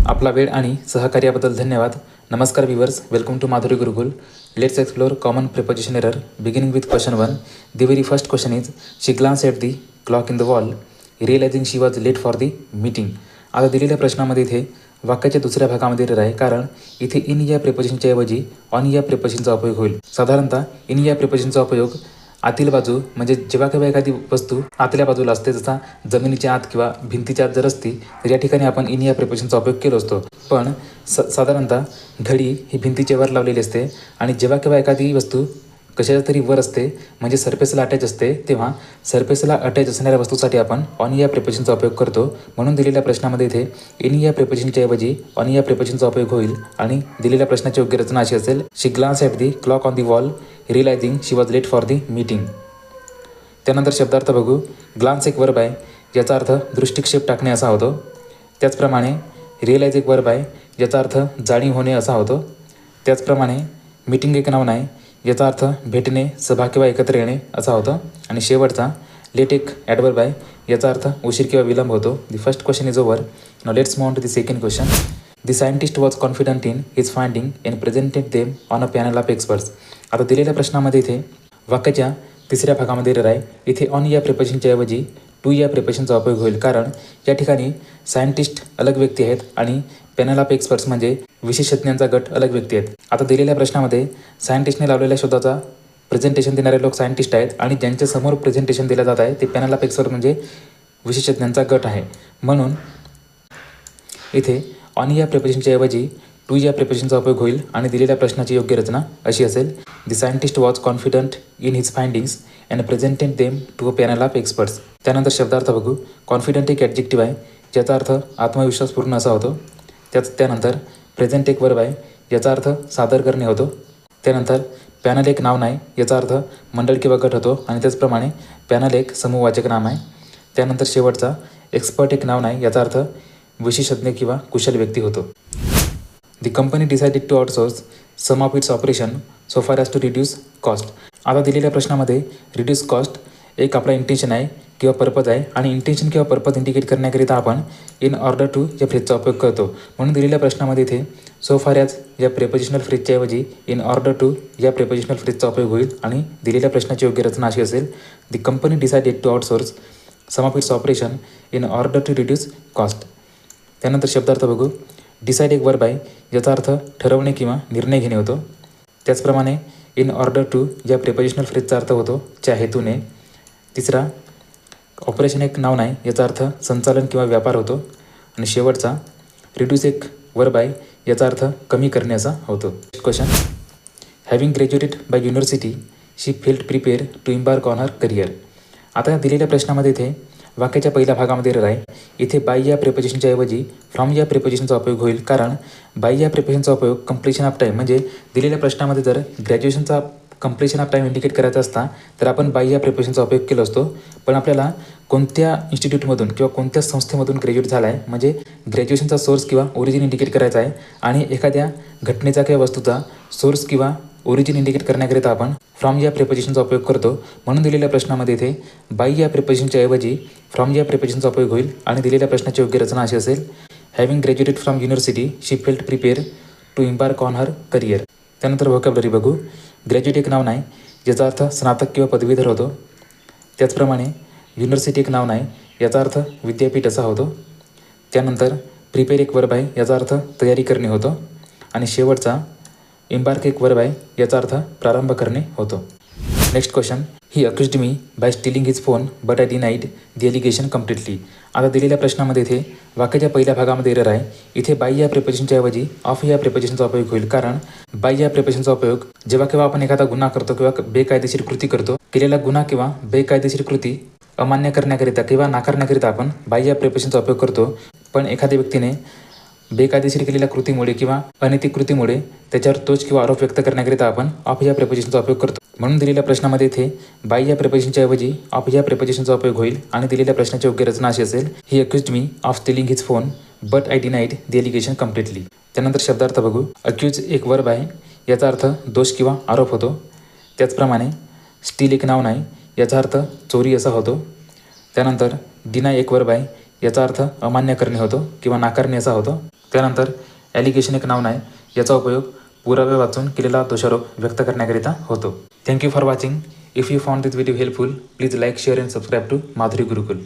आपला वेळ आणि सहकार्याबद्दल धन्यवाद. नमस्कार viewers, welcome to Madhuri Gurukul. Let's explore common preposition error beginning with question 1. The very first question is, she glanced at the clock in the wall, realizing she was late for the meeting. आता दिलेल्या प्रश्नामध्ये इथे वाक्याच्या दुसऱ्या भागामध्ये error आहे, कारण इथे इन या प्रिपोजिशनच्या ऐवजी ऑन या प्रिपोजिशनचा उपयोग होईल. साधारणतः इन या प्रिपोजिशनचा उपयोग आतील बाजू म्हणजे जेव्हा केव्हा एखादी वस्तू आतल्या बाजूला असते, जसा जमिनीच्या आत किंवा भिंतीच्या आत जर असती तर या ठिकाणी आपण इन या प्रिपोजिशनचा उपयोग केला असतो. पण साधारणतः घडी ही भिंतीच्या वर लावलेली असते आणि जेव्हा केव्हा एखादी वस्तू कशाच्या तरी वर असते म्हणजे सरफेसला अटॅच असते, तेव्हा सरफेसला अटॅच असणाऱ्या वस्तूसाठी आपण ऑन या प्रिपोजिशनचा उपयोग करतो. म्हणून दिलेल्या प्रश्नामध्ये इथे इन या प्रिपोजिशनच्या ऐवजी ऑन या प्रिपोजिशनचा उपयोग होईल आणि दिलेल्या प्रश्नाची योग्य रचना अशी असेल, she glance at the clock on the wall realising she was late for the meeting. त्यानंतर शब्दार्थ बघू. ग्लान्स एक वर्ब आहे, याचा अर्थ दृष्टिक्षेप टाकणे असा होतो. त्याचप्रमाणे रिअलाइज एक वर्ब आहे, याचा अर्थ जाणीव होणे असा होतो. त्याचप्रमाणे मीटिंग एक नाउन आहे, याचा अर्थ भेटणे, सभा किंवा एकत्र येणे असा होतो. आणि शेवटचा लेट एक ॲडवर्ब आहे, याचा अर्थ उशीर किंवा विलंब होतो. The first question is over. Now let's move on to the second question. The scientist was confident in his finding and presented them on a panel of experts. आता दिलेल्या प्रश्नामध्ये इथे वाक्याच्या तिसऱ्या भागामध्ये एरर आहे. इथे ऑन या प्रिपोजिशनच्या ऐवजी टू या प्रिपोजिशनचा उपयोग होईल, कारण या ठिकाणी सायंटिस्ट अलग व्यक्ती आहेत आणि पॅनल ऑफ एक्सपर्ट्स म्हणजे विशेषज्ञांचा गट अलग व्यक्ती आहेत. आता दिलेल्या प्रश्नामध्ये सायंटिस्टने लावलेल्या शोधाचा प्रेझेंटेशन देणारे लोक सायंटिस्ट आहेत आणि ज्यांच्यासमोर प्रेझेंटेशन दिलं जात आहे ते पॅनल ऑफ एक्सपर्ट म्हणजे विशेषज्ञांचा गट आहे. म्हणून इथे ऑन या प्रिपोजिशनच्या ऐवजी टू या प्रिपोजिशनचा उपयोग होईल आणि दिलेल्या प्रश्नाची योग्य रचना अशी असेल, the scientist was confident in his findings and presented them to a panel of experts. त्यानंतर शब्दार्थ बघू. कॉन्फिडंट एक ॲडजेक्टिव्ह आहे, ज्याचा अर्थ आत्मविश्वासपूर्ण असा होतो. त्यानंतर प्रेझेंट एक वर्ब आहे, याचा अर्थ सादर करणे होतो. त्यानंतर पॅनल एक नाउन आहे, याचा अर्थ मंडळ किंवा गट होतो आणि त्याचप्रमाणे पॅनल एक समूहवाचक नाम आहे. त्यानंतर शेवटचा एक्सपर्ट एक नाउन आहे, याचा अर्थ विशेषज्ञ किंवा कुशल व्यक्ती होतो. The company decided to outsource some of its operation so far as to reduce cost. आता दिलेल्या प्रश्नामध्ये रिड्यूस कॉस्ट एक आपला इंटेन्शन आहे किंवा पर्पज आहे आणि इंटेन्शन किंवा पर्पज इंडिकेट करण्याकरिता आपण इन ऑर्डर टू या फ्रेजचा उपयोग करतो. म्हणून दिलेल्या प्रश्नामध्ये इथे सो फार ॲज या प्रिपोजिशनल फ्रेजच्या ऐवजी इन ऑर्डर टू या प्रिपोजिशनल फ्रेजचा उपयोग होईल आणि दिलेल्या प्रश्नाची योग्य रचना अशी असेल, the company decided to outsource some of its operation in order to reduce cost. त्यानंतर शब्दार्थ बघू. डिसाईड एक वर्ब आहे, याचा अर्थ ठरवणे किंवा निर्णय घेणे होतो. त्याचप्रमाणे इन ऑर्डर टू या प्रिपोजिशनल फ्रेजचा अर्थ होतो च्या हेतूने. तिसरा ऑपरेशन एक नाउन आहे, याचा अर्थ संचालन किंवा व्यापार होतो. आणि शेवटचा रिड्यूस एक वर्ब आहे, याचा अर्थ कमी करणे असा होतो. Question. Having graduated by university she felt prepare to embark on her career. आता दिलेल्या प्रश्नामध्ये इथे वाक्याच्या पहिल्या भागामध्ये एरर आहे. इथे बाय या प्रिपोजिशनच्या ऐवजी फ्रॉम या प्रिपोजिशनचा उपयोग होईल, कारण बाय या प्रिपोजिशनचा उपयोग कंप्लीशन ऑफ टाईम म्हणजे दिलेल्या प्रश्नामध्ये जर ग्रॅज्युएशनचा कंप्लीशन ऑफ टाईम इंडिकेट करायचा असता तर आपण बाय या प्रिपोजिशनचा उपयोग केला असतो. पण आपल्याला कोणत्या इन्स्टिट्यूटमधून किंवा कोणत्या संस्थेमधून ग्रॅज्युएट झाला आहे म्हणजे ग्रॅज्युएशनचा सोर्स किंवा ओरिजिन इंडिकेट करायचा आहे आणि एखाद्या घटनेचा किंवा वस्तूचा सोर्स किंवा ओरिजिन इंडिकेट करण्याकरिता आपण फ्रॉम या प्रिपोजिशनचा उपयोग करतो. म्हणून दिलेल्या प्रश्नामध्ये इथे बाय या प्रिपोजिशनच्या ऐवजी फ्रॉम या प्रिपोजिशनचा उपयोग होईल आणि दिलेल्या प्रश्नाची योग्य रचना अशी असेल, having graduated from university she felt prepare to embark on her career. त्यानंतर व्होकॅब्युलरी बघू. ग्रॅज्युएट एक नाउन आहे, याचा अर्थ स्नातक किंवा पदवीधर होतो. त्याचप्रमाणे युनिव्हर्सिटी एक नाउन आहे, याचा अर्थ विद्यापीठ असा होतो. त्यानंतर प्रिपेअर एक वर्ब आहे, याचा अर्थ तयारी करणे होतो. आणि शेवटचा इम्बार्क एक वर्ब आहे, याचा अर्थ प्रारंभ करणे होतो. Next question. He accused me by stealing his phone but I denied the allegation completely. आता दिलेल्या प्रश्नामध्ये इथे वाक्याच्या पहिल्या भागामध्ये एरर आहे. इथे बाय या प्रिपोजिशनच्या ऐवजी ऑफ या प्रिपोजिशनचा उपयोग होईल, कारण बाय या प्रिपोजिशनचा उपयोग जेव्हा केव्हा आपण एखादा गुन्हा करतो किंवा बेकायदेशीर कृती करतो, केलेला गुन्हा किंवा बेकायदेशीर कृती अमान्य करण्याकरिता किंवा नाकारण्याकरिता आपण बाय या प्रिपोजिशनचा उपयोग करतो. पण एखाद्या व्यक्तीने बेकायदेशीर केलेल्या कृतीमुळे किंवा अनैतिक कृतीमुळे त्याच्यावर तोच किंवा आरोप व्यक्त करण्याकरिता आपण ऑफ या प्रिपोजिशनचा उपयोग करतो. म्हणून दिलेल्या प्रश्नामध्ये इथे बाय या प्रिपोजिशनच्या ऐवजी ऑफ या प्रिपोजिशनचा उपयोग होईल आणि दिलेल्या प्रश्नाची योग्य रचना अशी असेल, he accused me of stealing his phone but I denied the allegation completely. त्यानंतर शब्दार्थ बघू. अक्यूज एक वर्ब आहे, याचा अर्थ दोष किंवा आरोप होतो. त्याचप्रमाणे स्टील एक नाउन आहे, याचा अर्थ चोरी असा होतो. त्यानंतर डिनाय एक वर्ब आहे, याचा अर्थ अमान्य करणे होतो किंवा नाकारणे असा होतो. त्यानंतर ॲलिगेशन एक नाउन आहे, याचा उपयोग पुरावे वाचून केलेला दोषारोप व्यक्त करण्याकरिता होतो. Thank you for watching. If you found this video helpful, please like, share and subscribe to Madhuri Gurukul.